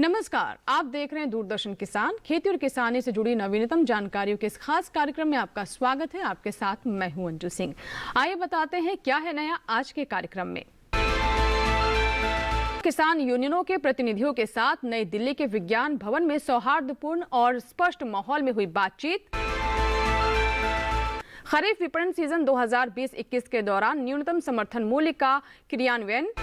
नमस्कार, आप देख रहे हैं दूरदर्शन किसान। खेती और किसानी से जुड़ी नवीनतम जानकारियों के इस खास कार्यक्रम में आपका स्वागत है। आपके साथ मैं हूं अंजू सिंह। आइए बताते हैं क्या है नया आज के कार्यक्रम में। किसान यूनियनों के प्रतिनिधियों के साथ नई दिल्ली के विज्ञान भवन में सौहार्दपूर्ण और स्पष्ट माहौल में हुई बातचीत। खरीफ विपणन सीजन 2020-21 के दौरान न्यूनतम समर्थन मूल्य का क्रियान्वयन।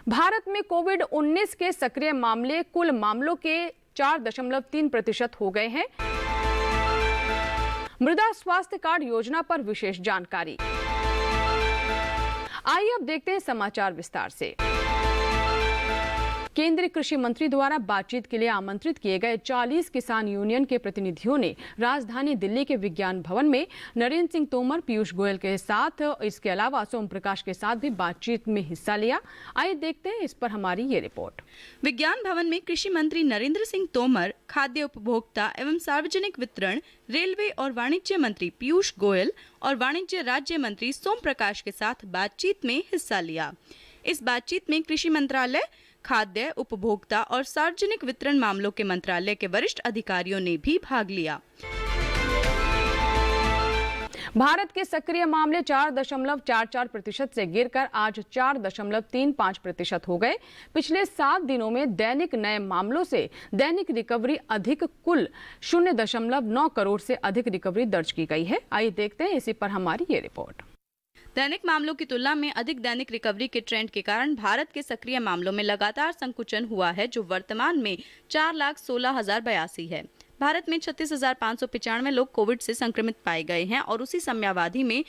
भारत में कोविड-19 के सक्रिय मामले कुल मामलों के 4.3% हो गए हैं। मृदा स्वास्थ्य कार्ड योजना पर विशेष जानकारी। आइए अब देखते हैं समाचार विस्तार से। केंद्रीय कृषि मंत्री द्वारा बातचीत के लिए आमंत्रित किए गए 40 किसान यूनियन के प्रतिनिधियों ने राजधानी दिल्ली के विज्ञान भवन में नरेंद्र सिंह तोमर, पीयूष गोयल के साथ, इसके अलावा सोम प्रकाश के साथ भी बातचीत में हिस्सा लिया। आइए देखते हैं इस पर हमारी ये रिपोर्ट। विज्ञान भवन में कृषि मंत्री नरेंद्र सिंह तोमर, खाद्य उपभोक्ता एवं सार्वजनिक वितरण, रेलवे और वाणिज्य मंत्री पीयूष गोयल और वाणिज्य राज्य मंत्री सोम प्रकाश के साथ बातचीत में हिस्सा लिया। इस बातचीत में कृषि मंत्रालय, खाद्य उपभोक्ता और सार्वजनिक वितरण मामलों के मंत्रालय के वरिष्ठ अधिकारियों ने भी भाग लिया। भारत के सक्रिय मामले 4.44% से गिरकर आज 4.35% हो गए। पिछले 7 दिनों में दैनिक नए मामलों से दैनिक रिकवरी अधिक, कुल 0.9 करोड़ से अधिक रिकवरी दर्ज की गई है। आइए देखते हैं इसी पर हमारी ये रिपोर्ट। दैनिक मामलों की तुलना में अधिक दैनिक रिकवरी के ट्रेंड के कारण भारत के सक्रिय मामलों में लगातार संकुचन हुआ है, जो वर्तमान में 4,16,082 है। भारत में 36,595 लोग कोविड से संक्रमित पाए गए हैं और उसी समयावधि में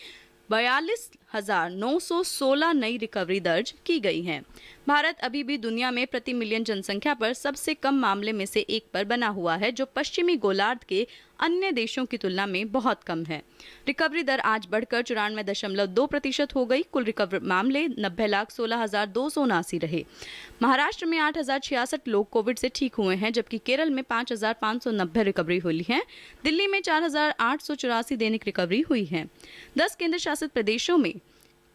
42,916 नई रिकवरी दर्ज की गई है। भारत अभी भी दुनिया में प्रति मिलियन जनसंख्या पर सबसे कम मामले में से एक पर बना हुआ है, जो पश्चिमी गोलार्ध के अन्य देशों की तुलना में बहुत कम है। रिकवरी दर आज बढ़कर 94.2% हो गई। कुल रिकवर मामले 90,16,279 रहे। महाराष्ट्र में 8,066 लोग कोविड से ठीक हुए हैं, जबकि केरल में 5,590 रिकवरी हुई है। दिल्ली में 4,884 दैनिक रिकवरी हुई है। 10 केंद्र शासित प्रदेशों में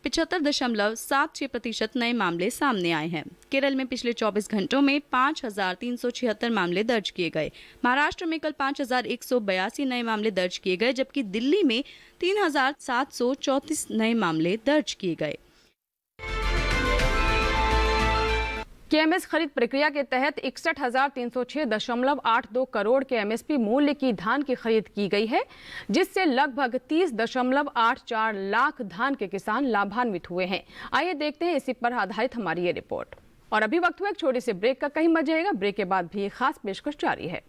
75.76% नए मामले सामने आए हैं। केरल में पिछले 24 घंटों में 5,376 मामले दर्ज किए गए। महाराष्ट्र में कल 5,182 नए मामले दर्ज किए गए, जबकि दिल्ली में 3,734 नए मामले दर्ज किए गए। केएमएस खरीद प्रक्रिया के तहत 61,306.82 करोड़ के एमएसपी मूल्य की धान की खरीद की गई है, जिससे लगभग 30.84 लाख धान के किसान लाभान्वित हुए हैं। आइए देखते हैं इसी पर आधारित हमारी ये रिपोर्ट। और अभी वक्त हुआ एक छोटे से ब्रेक का, कहीं मत जाइएगा। ब्रेक के बाद भी खास पेशकश जारी है।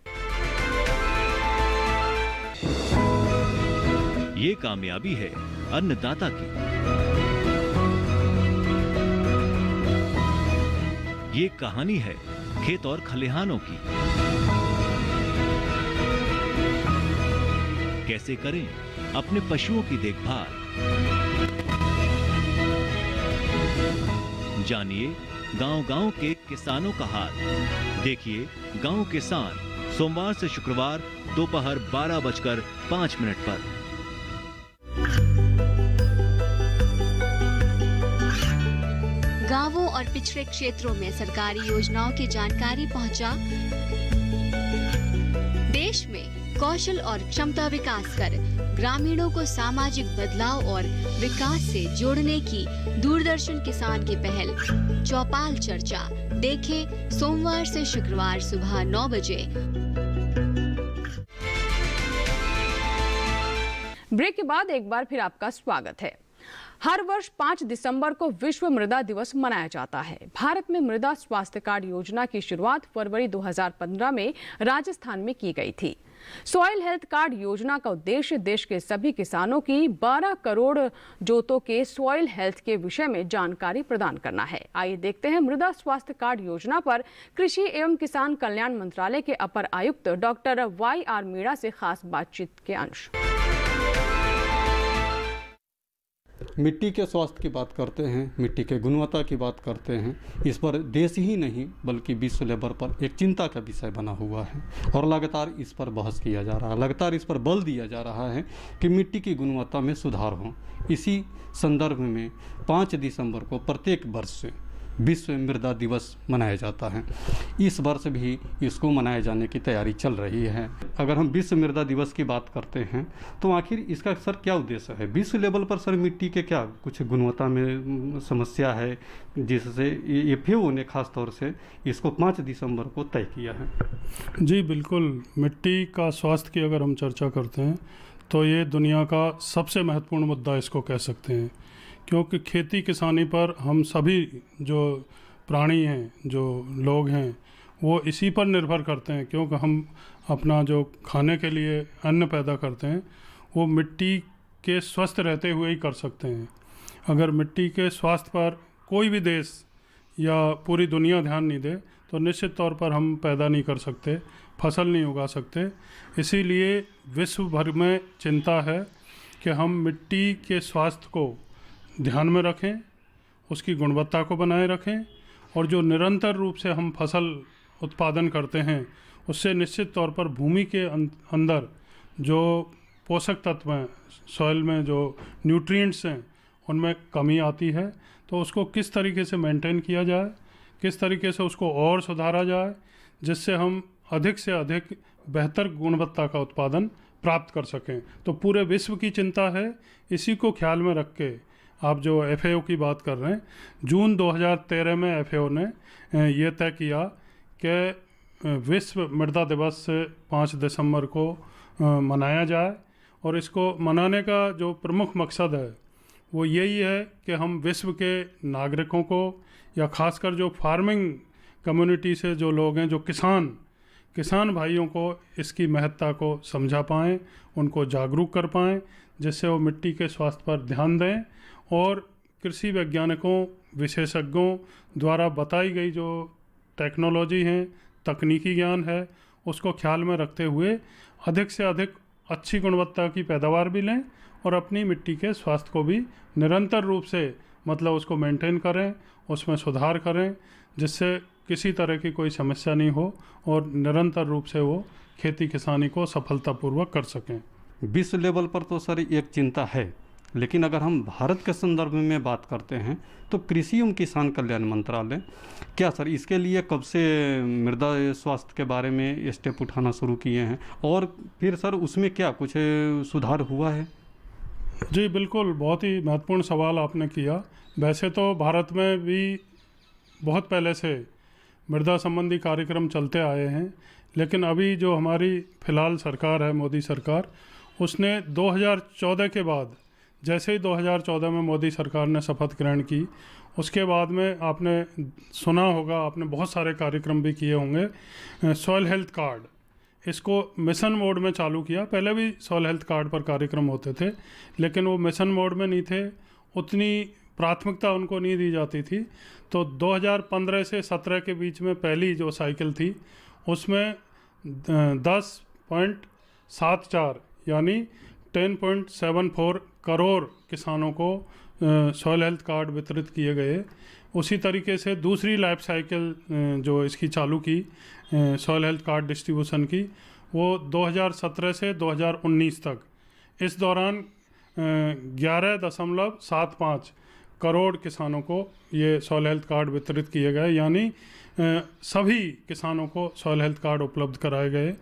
ये कामयाबी है अन्नदाता की, ये कहानी है खेत और खलिहानों की। कैसे करें अपने पशुओं की देखभाल, जानिए गांव-गांव के किसानों का हाल। देखिए गांव किसान सोमवार से शुक्रवार दोपहर 12:05 पर। गांवों और पिछड़े क्षेत्रों में सरकारी योजनाओं की जानकारी पहुंचा। देश में कौशल और क्षमता विकास कर ग्रामीणों को सामाजिक बदलाव और विकास से जोड़ने की दूरदर्शन किसान की पहल चौपाल चर्चा देखें सोमवार से शुक्रवार सुबह 9 बजे। ब्रेक के बाद एक बार फिर आपका स्वागत है। हर वर्ष 5 दिसंबर को विश्व मृदा दिवस मनाया जाता है। भारत में मृदा स्वास्थ्य कार्ड योजना की शुरुआत फरवरी 2015 में राजस्थान में की गई थी। सॉइल हेल्थ कार्ड योजना का उद्देश्य देश के सभी किसानों की 12 करोड़ जोतों के सॉइल हेल्थ के विषय में जानकारी प्रदान करना है। आइए देखते हैं मृदा स्वास्थ्य कार्ड योजना पर कृषि एवं किसान कल्याण मंत्रालय के अपर आयुक्त डॉक्टर YR मीणा से खास बातचीत के अंश। मिट्टी के स्वास्थ्य की बात करते हैं, मिट्टी के गुणवत्ता की बात करते हैं। इस पर देश ही नहीं बल्कि विश्व लेवल पर एक चिंता का विषय बना हुआ है और लगातार इस पर बहस किया जा रहा है, लगातार इस पर बल दिया जा रहा है कि मिट्टी की गुणवत्ता में सुधार हो। इसी संदर्भ में 5 दिसंबर को प्रत्येक वर्ष से विश्व मृदा दिवस मनाया जाता है। इस वर्ष भी इसको मनाए जाने की तैयारी चल रही है। अगर हम विश्व मृदा दिवस की बात करते हैं तो आखिर इसका सर क्या उद्देश्य है? विश्व लेवल पर सर मिट्टी के क्या कुछ गुणवत्ता में समस्या है जिससे FAO ने खास तौर से इसको 5 दिसंबर को तय किया है? जी बिल्कुल, मिट्टी का स्वास्थ्य की अगर हम चर्चा करते हैं तो ये दुनिया का सबसे महत्वपूर्ण मुद्दा इसको कह सकते हैं, क्योंकि खेती किसानी पर हम सभी जो प्राणी हैं, जो लोग हैं, वो इसी पर निर्भर करते हैं, क्योंकि हम अपना जो खाने के लिए अन्न पैदा करते हैं वो मिट्टी के स्वस्थ रहते हुए ही कर सकते हैं। अगर मिट्टी के स्वास्थ्य पर कोई भी देश या पूरी दुनिया ध्यान नहीं दे तो निश्चित तौर पर हम पैदा नहीं कर सकते, फसल नहीं उगा सकते। इसीलिए विश्व भर में चिंता है कि हम मिट्टी के स्वास्थ्य को ध्यान में रखें, उसकी गुणवत्ता को बनाए रखें, और जो निरंतर रूप से हम फसल उत्पादन करते हैं उससे निश्चित तौर पर भूमि के अंदर जो पोषक तत्व हैं, सॉइल में जो न्यूट्रिएंट्स हैं, उनमें कमी आती है। तो उसको किस तरीके से मेंटेन किया जाए, किस तरीके से उसको और सुधारा जाए, जिससे हम अधिक से अधिक बेहतर गुणवत्ता का उत्पादन प्राप्त कर सकें। तो पूरे विश्व की चिंता है। इसी को ख्याल में रख के आप जो FAO की बात कर रहे हैं, जून 2013 में FAO ने ये तय किया कि विश्व मृदा दिवस 5 दिसंबर को मनाया जाए, और इसको मनाने का जो प्रमुख मकसद है वो यही है कि हम विश्व के नागरिकों को, या खासकर जो फार्मिंग कम्युनिटी से जो लोग हैं, जो किसान भाइयों को इसकी महत्ता को समझा पाएँ, उनको जागरूक कर पाएँ, जिससे वो मिट्टी के स्वास्थ्य पर ध्यान दें, और कृषि वैज्ञानिकों, विशेषज्ञों द्वारा बताई गई जो टेक्नोलॉजी है, तकनीकी ज्ञान है, उसको ख्याल में रखते हुए अधिक से अधिक अच्छी गुणवत्ता की पैदावार भी लें, और अपनी मिट्टी के स्वास्थ्य को भी निरंतर रूप से मतलब उसको मेंटेन करें, उसमें सुधार करें, जिससे किसी तरह की कोई समस्या नहीं हो और निरंतर रूप से वो खेती किसानी को सफलतापूर्वक कर सकें। विश्व लेवल पर तो सर एक चिंता है, लेकिन अगर हम भारत के संदर्भ में बात करते हैं तो कृषि एवं किसान कल्याण मंत्रालय क्या सर इसके लिए कब से मृदा स्वास्थ्य के बारे में स्टेप उठाना शुरू किए हैं, और फिर सर उसमें क्या कुछ सुधार हुआ है? जी बिल्कुल, बहुत ही महत्वपूर्ण सवाल आपने किया। वैसे तो भारत में भी बहुत पहले से मृदा संबंधी कार्यक्रम चलते आए हैं, लेकिन अभी जो हमारी फ़िलहाल सरकार है, मोदी सरकार, उसने 2014 के बाद, जैसे ही 2014 में मोदी सरकार ने शपथ ग्रहण की, उसके बाद में आपने सुना होगा, आपने बहुत सारे कार्यक्रम भी किए होंगे, सॉइल हेल्थ कार्ड, इसको मिशन मोड में चालू किया। पहले भी सॉइल हेल्थ कार्ड पर कार्यक्रम होते थे, लेकिन वो मिशन मोड में नहीं थे, उतनी प्राथमिकता उनको नहीं दी जाती थी। तो 2015 से 17 के बीच में पहली जो साइकिल थी उसमें 10.74 यानी 10.74 करोड़ किसानों को सॉइल हेल्थ कार्ड वितरित किए गए। उसी तरीके से दूसरी लाइफ साइकिल जो इसकी चालू की सॉइल हेल्थ कार्ड डिस्ट्रीब्यूशन की, वो 2017 से 2019 तक, इस दौरान 11.75 करोड़ किसानों को ये सॉइल हेल्थ कार्ड वितरित किए गए, यानी सभी किसानों को सॉइल हेल्थ कार्ड उपलब्ध कराए गए।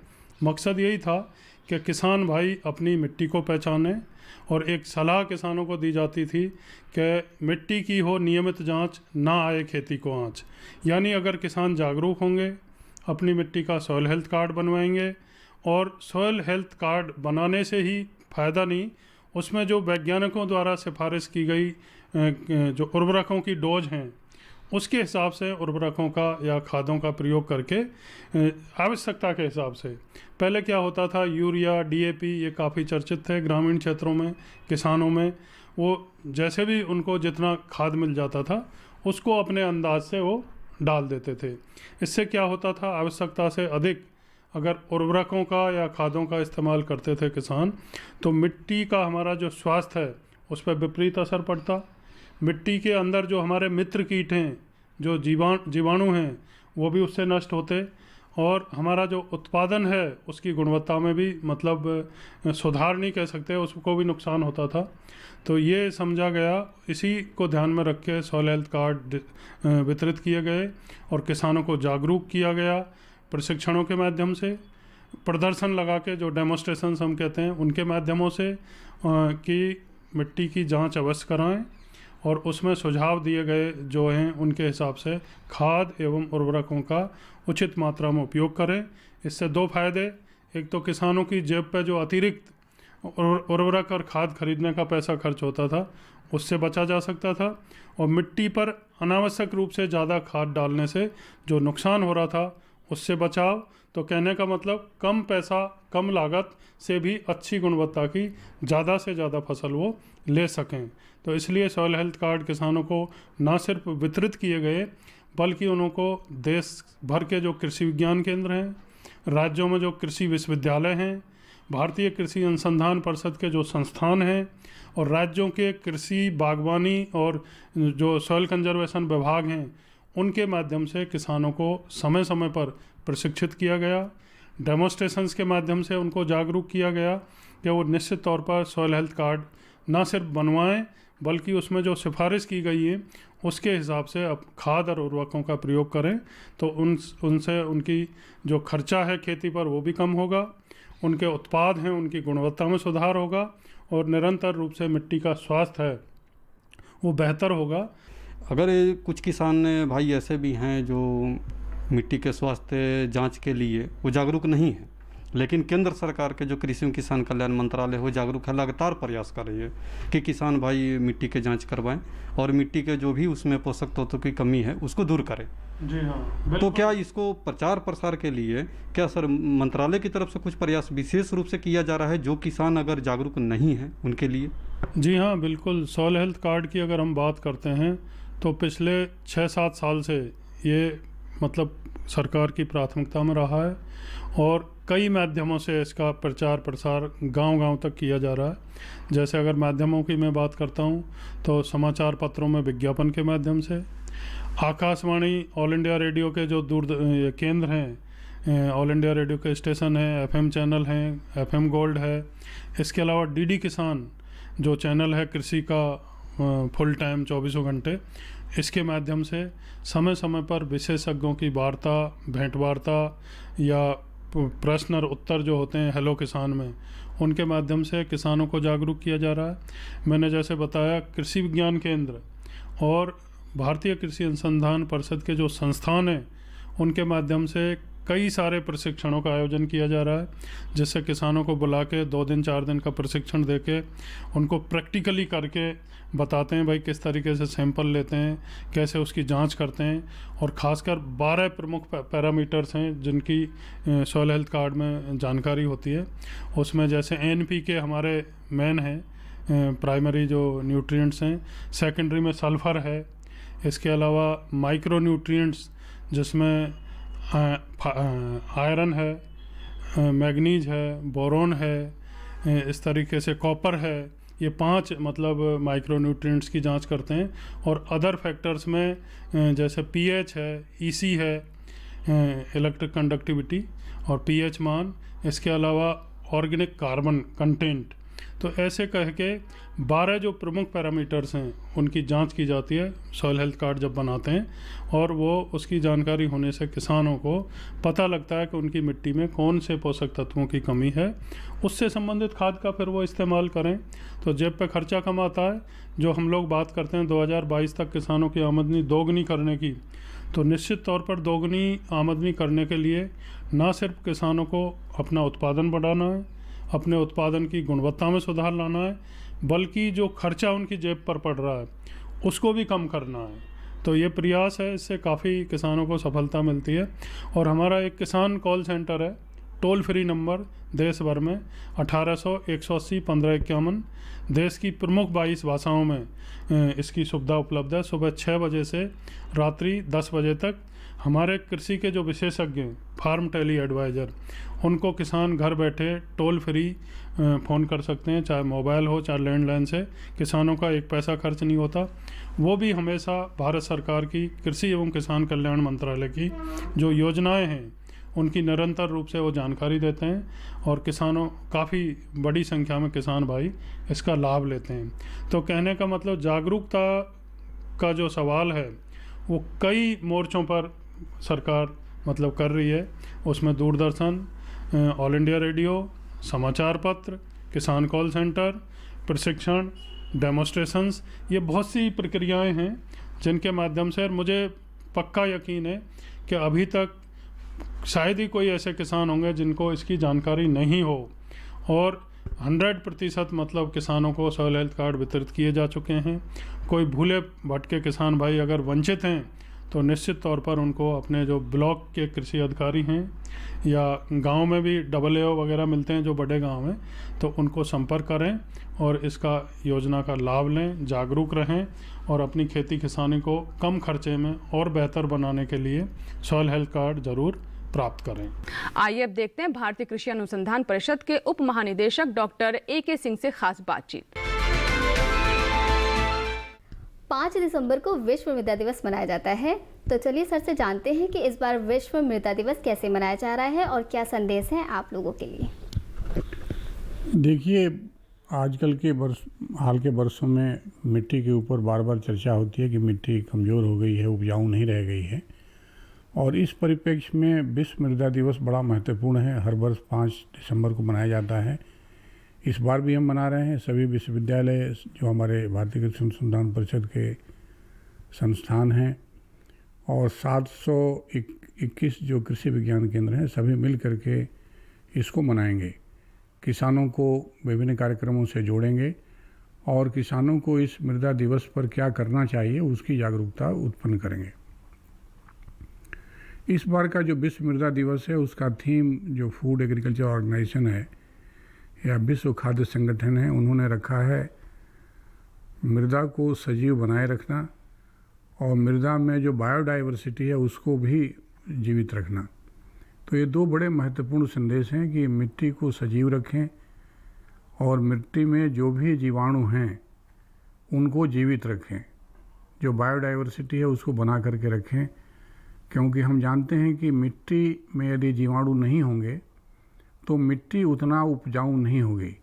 मकसद यही था कि किसान भाई अपनी मिट्टी को पहचानें, और एक सलाह किसानों को दी जाती थी कि मिट्टी की हो नियमित जांच, ना आए खेती को आँच। यानी अगर किसान जागरूक होंगे, अपनी मिट्टी का सॉइल हेल्थ कार्ड बनवाएंगे, और सॉइल हेल्थ कार्ड बनाने से ही फ़ायदा नहीं, उसमें जो वैज्ञानिकों द्वारा सिफारिश की गई जो उर्वरकों की डोज हैं, उसके हिसाब से उर्वरकों का या खादों का प्रयोग करके आवश्यकता के हिसाब से। पहले क्या होता था, यूरिया, DAP ये काफ़ी चर्चित थे ग्रामीण क्षेत्रों में, किसानों में, वो जैसे भी उनको जितना खाद मिल जाता था उसको अपने अंदाज से वो डाल देते थे। इससे क्या होता था, आवश्यकता से अधिक अगर उर्वरकों का या खादों का इस्तेमाल करते थे किसान, तो मिट्टी का हमारा जो स्वास्थ्य है उस पर विपरीत असर पड़ता। मिट्टी के अंदर जो हमारे मित्र कीट हैं, जो जीवाणु हैं, वो भी उससे नष्ट होते, और हमारा जो उत्पादन है उसकी गुणवत्ता में भी मतलब सुधार नहीं कह सकते, उसको भी नुकसान होता था। तो ये समझा गया, इसी को ध्यान में रख के सॉइल हेल्थ कार्ड वितरित किए गए और किसानों को जागरूक किया गया प्रशिक्षणों के माध्यम से, प्रदर्शन लगा के, जो डेमोस्ट्रेशन हम कहते हैं उनके माध्यमों से, कि मिट्टी की जांच अवश्य कराएं और उसमें सुझाव दिए गए जो हैं उनके हिसाब से खाद एवं उर्वरकों का उचित मात्रा में उपयोग करें। इससे दो फायदे, एक तो किसानों की जेब पे जो अतिरिक्त उर्वरक और खाद खरीदने का पैसा खर्च होता था उससे बचा जा सकता था, और मिट्टी पर अनावश्यक रूप से ज़्यादा खाद डालने से जो नुकसान हो रहा था उससे बचाव। तो कहने का मतलब कम पैसा कम लागत से भी अच्छी गुणवत्ता की ज़्यादा से ज़्यादा फसल वो ले सकें। तो इसलिए सॉइल हेल्थ कार्ड किसानों को ना सिर्फ वितरित किए गए बल्कि उनको देश भर के जो कृषि विज्ञान केंद्र हैं, राज्यों में जो कृषि विश्वविद्यालय हैं, भारतीय कृषि अनुसंधान परिषद के जो संस्थान हैं और राज्यों के कृषि बागवानी और जो सॉइल कंजर्वेशन विभाग हैं उनके माध्यम से किसानों को समय समय पर प्रशिक्षित किया गया। डेमोस्ट्रेशंस के माध्यम से उनको जागरूक किया गया कि वो निश्चित तौर पर सॉइल हेल्थ कार्ड ना सिर्फ बनवाएं बल्कि उसमें जो सिफारिश की गई है उसके हिसाब से अब खाद और उर्वरकों का प्रयोग करें। तो उनसे उनकी जो खर्चा है खेती पर वो भी कम होगा, उनके उत्पाद हैं उनकी गुणवत्ता में सुधार होगा और निरंतर रूप से मिट्टी का स्वास्थ्य है वो बेहतर होगा। अगर कुछ किसान भाई ऐसे भी हैं जो मिट्टी के स्वास्थ्य जांच के लिए वो जागरूक नहीं है, लेकिन केंद्र सरकार के जो कृषि एवं किसान कल्याण मंत्रालय वो जागरूक है, लगातार प्रयास कर रही है कि किसान भाई मिट्टी के जांच करवाएं और मिट्टी के जो भी उसमें पोषक तत्वों की कमी है उसको दूर करें। जी हाँ, तो क्या इसको प्रचार प्रसार के लिए क्या सर मंत्रालय की तरफ से कुछ प्रयास विशेष रूप से किया जा रहा है जो किसान अगर जागरूक नहीं है उनके लिए? जी हाँ, बिल्कुल। सॉइल हेल्थ कार्ड की अगर हम बात करते हैं तो पिछले 6-7 साल से ये मतलब सरकार की प्राथमिकता में रहा है और कई माध्यमों से इसका प्रचार प्रसार गांव-गांव तक किया जा रहा है। जैसे अगर माध्यमों की मैं बात करता हूं तो समाचार पत्रों में विज्ञापन के माध्यम से, आकाशवाणी ऑल इंडिया रेडियो के जो केंद्र हैं, ऑल इंडिया रेडियो के स्टेशन हैं, FM चैनल हैं, FM गोल्ड है, इसके अलावा DD किसान जो चैनल है कृषि का फुल टाइम 24 घंटे, इसके माध्यम से समय समय पर विशेषज्ञों की वार्ता, भेंट वार्ता या प्रश्न और उत्तर जो होते हैं हेलो किसान में, उनके माध्यम से किसानों को जागरूक किया जा रहा है। मैंने जैसे बताया कृषि विज्ञान केंद्र और भारतीय कृषि अनुसंधान परिषद के जो संस्थान हैं उनके माध्यम से कई सारे प्रशिक्षणों का आयोजन किया जा रहा है, जिससे किसानों को बुला के 2 दिन 4 दिन का प्रशिक्षण देके उनको प्रैक्टिकली करके बताते हैं भाई किस तरीके से सैंपल लेते हैं, कैसे उसकी जांच करते हैं, और ख़ासकर 12 प्रमुख पैरामीटर्स हैं जिनकी सॉइल हेल्थ कार्ड में जानकारी होती है। उसमें जैसे NPK हमारे मेन हैं, प्राइमरी जो न्यूट्रिएंट्स हैं, सेकेंडरी में सल्फ़र है, इसके अलावा माइक्रो न्यूट्रिएंट्स जिसमें आयरन है, मैग्नीज है, बोरोन है, इस तरीके से कॉपर है, ये 5 मतलब माइक्रो न्यूट्रिएंट्स की जांच करते हैं। और अदर फैक्टर्स में जैसे pH है, EC है, इलेक्ट्रिक कंडक्टिविटी और pH मान, इसके अलावा ऑर्गेनिक कार्बन कंटेंट। तो ऐसे कह के 12 जो प्रमुख पैरामीटर्स हैं उनकी जांच की जाती है सॉइल हेल्थ कार्ड जब बनाते हैं, और वो उसकी जानकारी होने से किसानों को पता लगता है कि उनकी मिट्टी में कौन से पोषक तत्वों की कमी है, उससे संबंधित खाद का फिर वो इस्तेमाल करें। तो जेब पे खर्चा कम आता है। जो हम लोग बात करते हैं 2022 तक किसानों की आमदनी दोगुनी करने की, तो निश्चित तौर पर दोगुनी आमदनी करने के लिए ना सिर्फ किसानों को अपना उत्पादन बढ़ाना है, अपने उत्पादन की गुणवत्ता में सुधार लाना है, बल्कि जो खर्चा उनकी जेब पर पड़ रहा है उसको भी कम करना है। तो ये प्रयास है, इससे काफ़ी किसानों को सफलता मिलती है। और हमारा एक किसान कॉल सेंटर है, टोल फ्री नंबर देश भर में 1800-180-1551, देश की प्रमुख 22 भाषाओं में इसकी सुविधा उपलब्ध है। सुबह 6 बजे से रात्रि 10 बजे तक हमारे कृषि के जो विशेषज्ञ हैं, फार्म टेली एडवाइज़र, उनको किसान घर बैठे टोल फ्री फ़ोन कर सकते हैं, चाहे मोबाइल हो चाहे लैंडलाइन से। किसानों का एक पैसा खर्च नहीं होता। वो भी हमेशा भारत सरकार की कृषि एवं किसान कल्याण मंत्रालय की जो योजनाएं हैं उनकी निरंतर रूप से वो जानकारी देते हैं और किसानों काफ़ी बड़ी संख्या में किसान भाई इसका लाभ लेते हैं। तो कहने का मतलब जागरूकता का जो सवाल है वो कई मोर्चों पर सरकार मतलब कर रही है। उसमें दूरदर्शन, ऑल इंडिया रेडियो, समाचार पत्र, किसान कॉल सेंटर, प्रशिक्षण, डेमोस्ट्रेशंस, ये बहुत सी प्रक्रियाएं हैं जिनके माध्यम से मुझे पक्का यकीन है कि अभी तक शायद ही कोई ऐसे किसान होंगे जिनको इसकी जानकारी नहीं हो, और 100% मतलब किसानों को सॉइल हेल्थ कार्ड वितरित किए जा चुके हैं। कोई भूले भटके किसान भाई अगर वंचित हैं तो निश्चित तौर पर उनको अपने जो ब्लॉक के कृषि अधिकारी हैं या गांव में भी AAO वगैरह मिलते हैं जो बड़े गांव हैं, तो उनको संपर्क करें और इसका योजना का लाभ लें, जागरूक रहें और अपनी खेती किसानी को कम खर्चे में और बेहतर बनाने के लिए सॉइल हेल्थ कार्ड जरूर प्राप्त करें। आइए अब देखते हैं भारतीय कृषि अनुसंधान परिषद के उप महानिदेशक डॉक्टर AK सिंह से खास बातचीत। 5 दिसंबर को विश्व मृदा दिवस मनाया जाता है, तो चलिए सर से जानते हैं कि इस बार विश्व मृदा दिवस कैसे मनाया जा रहा है और क्या संदेश है आप लोगों के लिए। देखिए, आजकल के हाल के वर्षों में मिट्टी के ऊपर बार बार चर्चा होती है कि मिट्टी कमज़ोर हो गई है, उपजाऊ नहीं रह गई है, और इस परिप्रेक्ष्य में विश्व मृदा दिवस बड़ा महत्वपूर्ण है। हर वर्ष 5 दिसंबर को मनाया जाता है। इस बार भी हम मना रहे हैं। सभी विश्वविद्यालय जो हमारे भारतीय कृषि अनुसंधान परिषद के संस्थान हैं और 721 जो कृषि विज्ञान केंद्र हैं, सभी मिल करके इसको मनाएंगे। किसानों को विभिन्न कार्यक्रमों से जोड़ेंगे और किसानों को इस मृदा दिवस पर क्या करना चाहिए उसकी जागरूकता उत्पन्न करेंगे। इस बार का जो विश्व मृदा दिवस है उसका थीम जो फूड एग्रीकल्चर ऑर्गेनाइजेशन है या विश्व खाद्य संगठन है, उन्होंने रखा है मृदा को सजीव बनाए रखना और मृदा में जो बायोडाइवर्सिटी है उसको भी जीवित रखना। तो ये 2 बड़े महत्वपूर्ण संदेश हैं कि मिट्टी को सजीव रखें और मिट्टी में जो भी जीवाणु हैं उनको जीवित रखें, जो बायोडाइवर्सिटी है उसको बना करके रखें, क्योंकि हम जानते हैं कि मिट्टी में यदि जीवाणु नहीं होंगे तो मिट्टी उतना उपजाऊ नहीं होगी।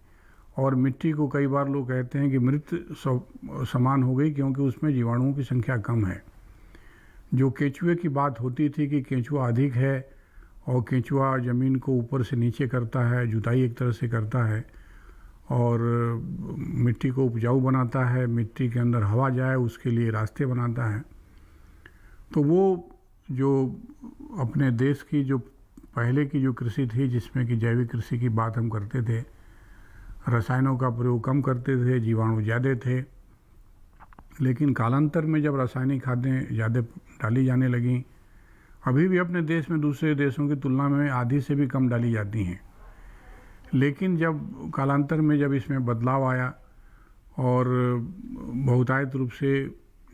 और मिट्टी को कई बार लोग कहते हैं कि मृत समान हो गई क्योंकि उसमें जीवाणुओं की संख्या कम है। जो केंचुए की बात होती थी कि केंचुआ अधिक है और केंचुआ ज़मीन को ऊपर से नीचे करता है, जुताई एक तरह से करता है और मिट्टी को उपजाऊ बनाता है, मिट्टी के अंदर हवा जाए उसके लिए रास्ते बनाता है। तो वो जो अपने देश की जो पहले की जो कृषि थी जिसमें कि जैविक कृषि की बात हम करते थे, रसायनों का प्रयोग कम करते थे, जीवाणु ज़्यादा थे, लेकिन कालांतर में जब रासायनिक खादें ज़्यादा डाली जाने लगीं, अभी भी अपने देश में दूसरे देशों की तुलना में आधी से भी कम डाली जाती हैं, लेकिन जब कालांतर में जब इसमें बदलाव आया और बहुतायत रूप से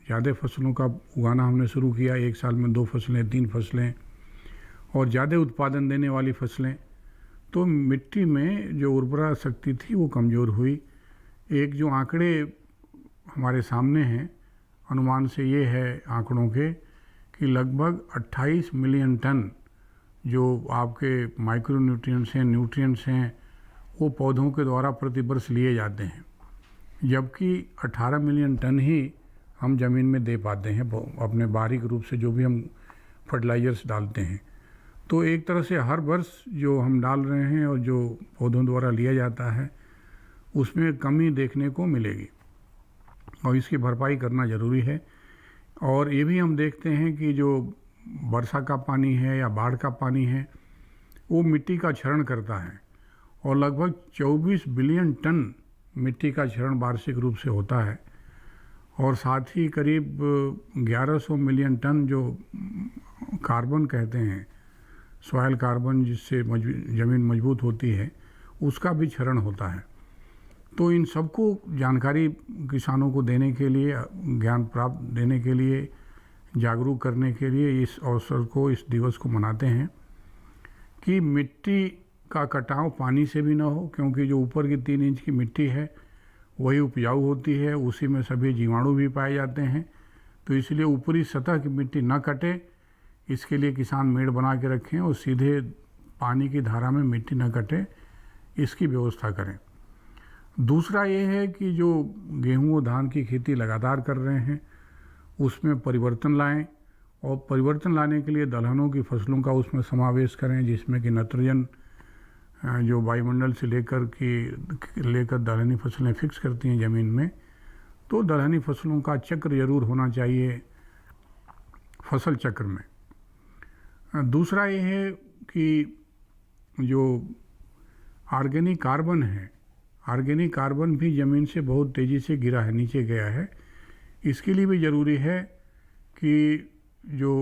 ज़्यादा फसलों का उगाना हमने शुरू किया, एक साल में 2 फसलें 3 फसलें और ज़्यादा उत्पादन देने वाली फसलें, तो मिट्टी में जो उर्वरा शक्ति थी वो कमज़ोर हुई। एक जो आंकड़े हमारे सामने हैं, अनुमान से ये है आंकड़ों के कि लगभग 28 मिलियन टन जो आपके माइक्रो न्यूट्रिएंट्स हैं, न्यूट्रिएंट्स हैं, वो पौधों के द्वारा प्रति वर्ष लिए जाते हैं, जबकि 18 मिलियन टन ही हम ज़मीन में दे पाते हैं अपने बारीक रूप से जो भी हम फर्टिलाइजर्स डालते हैं। तो एक तरह से हर वर्ष जो हम डाल रहे हैं और जो पौधों द्वारा लिया जाता है उसमें कमी देखने को मिलेगी और इसकी भरपाई करना ज़रूरी है। और ये भी हम देखते हैं कि जो वर्षा का पानी है या बाढ़ का पानी है वो मिट्टी का क्षरण करता है और लगभग 24 बिलियन टन मिट्टी का क्षरण वार्षिक रूप से होता है और साथ ही करीब 1100 मिलियन टन जो कार्बन कहते हैं, सॉइल कार्बन, जिससे ज़मीन मजबूत होती है, उसका भी क्षरण होता है। तो इन सबको जानकारी किसानों को देने के लिए, ज्ञान प्राप्त देने के लिए, जागरूक करने के लिए इस अवसर को, इस दिवस को मनाते हैं कि मिट्टी का कटाव पानी से भी ना हो, क्योंकि जो ऊपर की 3 इंच की मिट्टी है वही उपजाऊ होती है, उसी में सभी जीवाणु भी पाए जाते हैं। तो इसलिए ऊपरी सतह की मिट्टी न कटे, इसके लिए किसान मेड़ बना के रखें और सीधे पानी की धारा में मिट्टी न कटे, इसकी व्यवस्था करें। दूसरा ये है कि जो गेहूँ और धान की खेती लगातार कर रहे हैं उसमें परिवर्तन लाएं, और परिवर्तन लाने के लिए दलहनों की फसलों का उसमें समावेश करें, जिसमें कि नाइट्रोजन जो वायुमंडल से लेकर दलहनी फसलें फिक्स करती हैं ज़मीन में, तो दलहनी फसलों का चक्र जरूर होना चाहिए फसल चक्र में। दूसरा ये है कि जो ऑर्गेनिक कार्बन है, ऑर्गेनिक कार्बन भी ज़मीन से बहुत तेज़ी से गिरा है, नीचे गया है। इसके लिए भी ज़रूरी है कि जो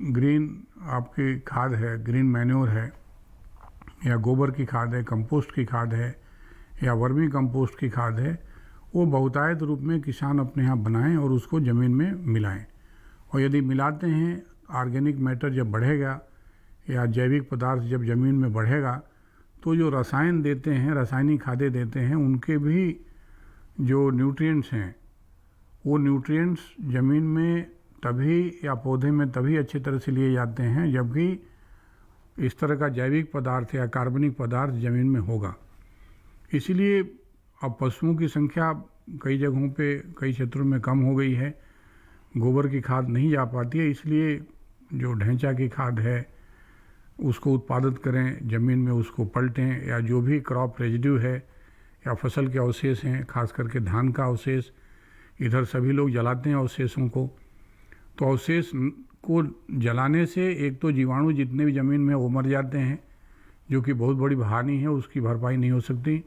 ग्रीन आपकी खाद है, ग्रीन मैन्योर है, या गोबर की खाद है, कंपोस्ट की खाद है, या वर्मी कंपोस्ट की खाद है, वो बहुतायत रूप में किसान अपने यहाँ बनाएं और उसको ज़मीन में मिलाएं। और यदि मिलाते हैं, ऑर्गेनिक मैटर जब बढ़ेगा या जैविक पदार्थ जब ज़मीन में बढ़ेगा, तो जो रसायन देते हैं, रासायनिक खादें देते हैं, उनके भी जो न्यूट्रिएंट्स हैं, वो न्यूट्रिएंट्स ज़मीन में तभी या पौधे में तभी अच्छी तरह से लिए जाते हैं जबकि इस तरह का जैविक पदार्थ या कार्बनिक पदार्थ ज़मीन में होगा। इसीलिए अब पशुओं की संख्या कई जगहों पे, कई क्षेत्रों में कम हो गई है, गोबर की खाद नहीं जा पाती है, इसलिए जो ढैंचा की खाद है उसको उत्पादित करें, ज़मीन में उसको पलटें, या जो भी क्रॉप रेजिड्यू है या फसल के अवशेष हैं, खास करके धान का अवशेष, इधर सभी लोग जलाते हैं अवशेषों को, तो अवशेष को जलाने से एक तो जीवाणु जितने भी ज़मीन में वो मर जाते हैं, जो कि बहुत बड़ी हानि है, उसकी भरपाई नहीं हो सकती।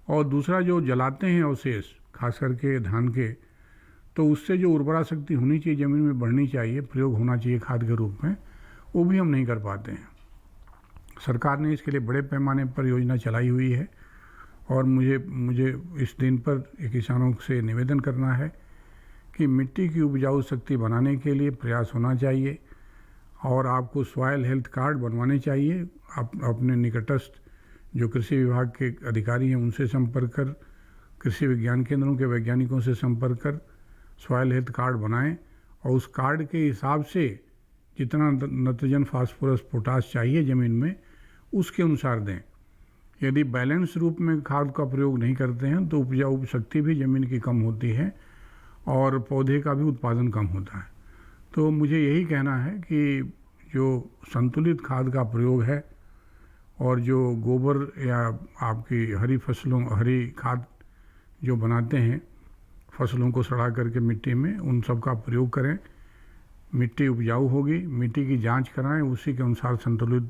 और दूसरा जो जलाते हैं अवशेष, खास करके धान के, तो उससे जो उर्वरा शक्ति होनी चाहिए ज़मीन में बढ़नी चाहिए, प्रयोग होना चाहिए खाद के रूप में, वो भी हम नहीं कर पाते हैं। सरकार ने इसके लिए बड़े पैमाने पर योजना चलाई हुई है, और मुझे इस दिन पर किसानों से निवेदन करना है कि मिट्टी की उपजाऊ शक्ति बनाने के लिए प्रयास होना चाहिए, और आपको सॉइल हेल्थ कार्ड बनवाने चाहिए। आप अपने निकटस्थ जो कृषि विभाग के अधिकारी हैं उनसे संपर्क कर, कृषि विज्ञान केंद्रों के वैज्ञानिकों से संपर्क कर सॉइल हेल्थ कार्ड बनाएं, और उस कार्ड के हिसाब से जितना नाइट्रोजन, फास्फोरस, पोटाश चाहिए ज़मीन में, उसके अनुसार दें। यदि बैलेंस रूप में खाद का प्रयोग नहीं करते हैं तो उपजाऊ शक्ति भी ज़मीन की कम होती है और पौधे का भी उत्पादन कम होता है। तो मुझे यही कहना है कि जो संतुलित खाद का प्रयोग है, और जो गोबर या आपकी हरी खाद जो बनाते हैं फसलों को सड़ा करके मिट्टी में, उन सब का प्रयोग करें। मिट्टी उपजाऊ होगी, मिट्टी की जांच कराएं, उसी के अनुसार संतुलित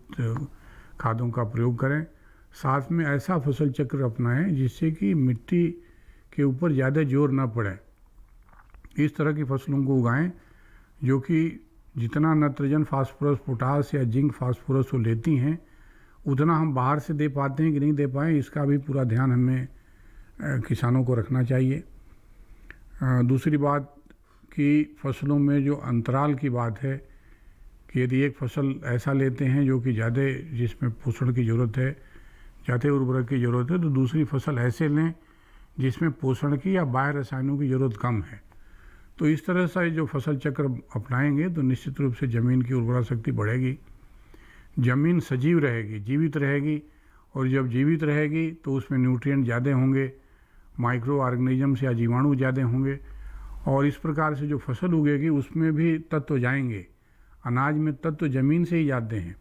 खादों का प्रयोग करें। साथ में ऐसा फसल चक्र अपनाएं जिससे कि मिट्टी के ऊपर ज़्यादा जोर ना पड़े। इस तरह की फसलों को उगाएं जो कि जितना नाइट्रोजन, फास्फोरस, पोटास या जिंक, फास्फोरस वो लेती हैं, उतना हम बाहर से दे पाते हैं कि नहीं दे पाएँ, इसका भी पूरा ध्यान हमें किसानों को रखना चाहिए। दूसरी बात कि फसलों में जो अंतराल की बात है कि यदि एक फसल ऐसा लेते हैं जो कि ज़्यादा, जिसमें पोषण की ज़रूरत है, ज़्यादा उर्वरक की ज़रूरत है, तो दूसरी फसल ऐसे लें जिसमें पोषण की या बाह्य रसायनों की ज़रूरत कम है। तो इस तरह से जो फसल चक्र अपनाएंगे तो निश्चित रूप से ज़मीन की उर्वरा शक्ति बढ़ेगी, ज़मीन सजीव रहेगी, जीवित रहेगी, और जब जीवित रहेगी तो उसमें न्यूट्रिएंट ज़्यादा होंगे, माइक्रो ऑर्गेनिजम्स या जीवाणु ज़्यादा होंगे, और इस प्रकार से जो फसल उगेगी उसमें भी तत्व जाएंगे। अनाज में तत्व ज़मीन से ही जाते हैं,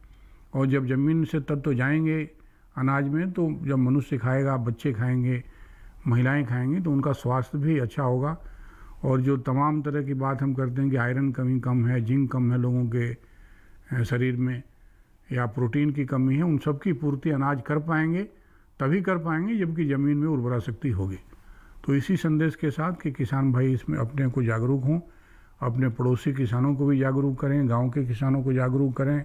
और जब ज़मीन से तत्व जाएंगे अनाज में, तो जब मनुष्य खाएगा, बच्चे खाएंगे, महिलाएं खाएंगी, तो उनका स्वास्थ्य भी अच्छा होगा। और जो तमाम तरह की बात हम करते हैं कि आयरन कमी कम है, जिंक कम है लोगों के शरीर में, या प्रोटीन की कमी है, उन सब की पूर्ति अनाज कर पाएंगे, तभी कर पाएंगे जबकि ज़मीन में उर्वरा शक्ति होगी। तो इसी संदेश के साथ कि किसान भाई इसमें अपने को जागरूक हों, अपने पड़ोसी किसानों को भी जागरूक करें, गांव के किसानों को जागरूक करें,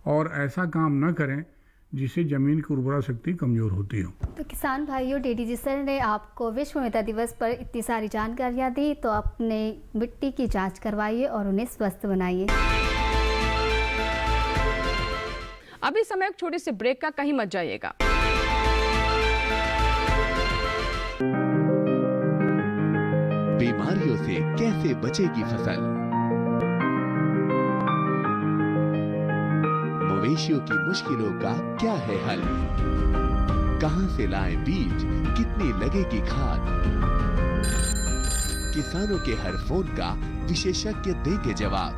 और ऐसा काम न करें जिससे ज़मीन की उर्वरा शक्ति कमज़ोर होती हो। तो किसान भाइयों, डीडीजी सर ने आपको विश्व मृदा दिवस पर इतनी सारी जानकारियाँ दी, तो अपने मिट्टी की जांच करवाइए और उन्हें स्वस्थ बनाइए। अभी समय एक छोटे से ब्रेक का, कहीं मत जाइएगा। बीमारियों से कैसे बचेगी फसल? मवेशियों की मुश्किलों का क्या है हल? कहां से लाएं बीज, कितनी लगेगी खाद? किसानों के हर फोन का विशेषज्ञ देंगे जवाब।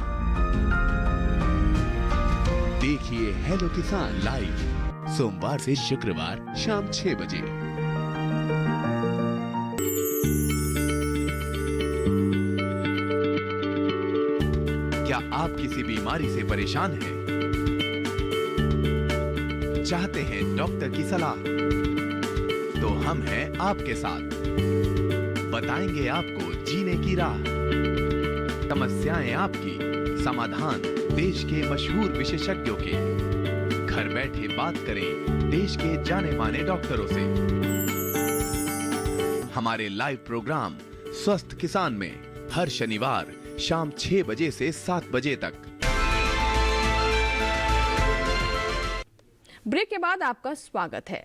देखिए हेलो किसान लाइव सोमवार से शुक्रवार शाम 6 बजे। क्या आप किसी बीमारी से परेशान हैं? चाहते हैं डॉक्टर की सलाह? तो हम हैं आपके साथ, बताएंगे आपको जीने की राह। समस्याएं आपकी, समाधान देश के मशहूर विशेषज्ञों के। घर बैठे बात करें देश के जाने माने डॉक्टरों से। हमारे लाइव प्रोग्राम स्वस्थ किसान में हर शनिवार शाम 6 बजे से 7 बजे तक। ब्रेक के बाद आपका स्वागत है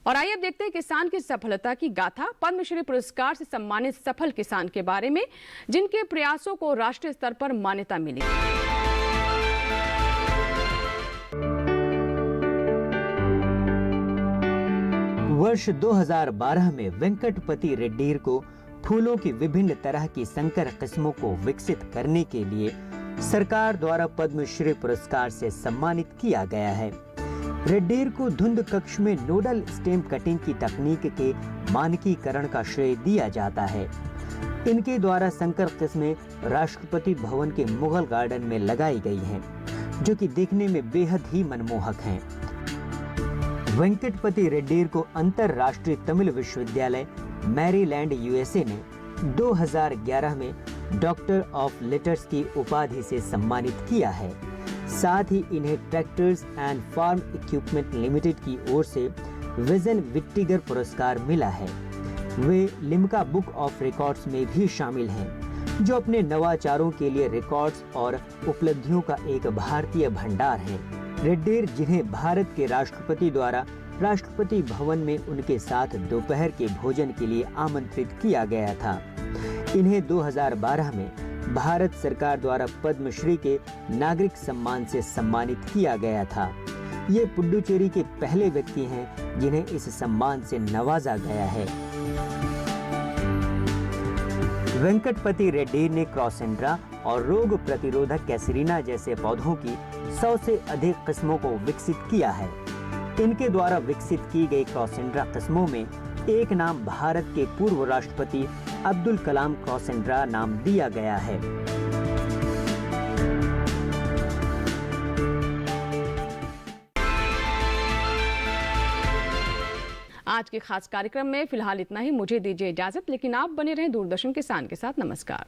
और आइए अब देखते हैं किसान की सफलता की गाथा। पद्मश्री पुरस्कार से सम्मानित सफल किसान के बारे में जिनके प्रयासों को राष्ट्रीय स्तर पर मान्यता मिली। वर्ष 2012 में वेंकटपति रेड्डीर को फूलों की विभिन्न तरह की संकर किस्मों को विकसित करने के लिए सरकार द्वारा पद्मश्री पुरस्कार से सम्मानित किया गया है। रेड्डीर को धुंध कक्ष में नोडल स्टेम कटिंग की तकनीक के मानकीकरण का श्रेय दिया जाता है। इनके द्वारा संकर किस्में राष्ट्रपति भवन के मुगल गार्डन में लगाई गई हैं, जो कि देखने में बेहद ही मनमोहक हैं। वेंकटपति रेड्डीर को अंतरराष्ट्रीय तमिल विश्वविद्यालय मैरीलैंड यूएसए ने 2011 में डॉक्टर ऑफ लेटर्स की उपाधि से सम्मानित किया है। साथ ही इन्हें tractors and farm equipment limited की ओर से विजन विट्टिगर पुरस्कार मिला है। वे लिम्का बुक ऑफ रिकॉर्ड्स में भी शामिल हैं, जो अपने नवाचारों के लिए रिकॉर्ड्स और उपलब्धियों का एक भारतीय भंडार है। रेड्डीर, जिन्हें भारत के राष्ट्रपति द्वारा राष्ट्रपति भवन में उनके साथ दोपहर के भोजन के लिए आमंत्रित किया गया था, इन्हें 2012 में भारत सरकार द्वारा पद्मश्री के नागरिक सम्मान से सम्मानित किया गया था। ये पुडुचेरी के पहले व्यक्ति हैं जिन्हें इस सम्मान से नवाजा गया है। वेंकटपति रेड्डी ने क्रॉसेंड्रा और रोग प्रतिरोधक कैसरीना जैसे पौधों की 100 से अधिक किस्मों को विकसित किया है। इनके द्वारा विकसित की गई क्रॉसेंड्रा किस्मों में एक नाम भारत के पूर्व राष्ट्रपति अब्दुल कलाम क्रॉसेंड्रा नाम दिया गया है। आज के खास कार्यक्रम में फिलहाल इतना ही। मुझे दीजिए इजाजत, लेकिन आप बने रहें दूरदर्शन किसान के साथ। नमस्कार।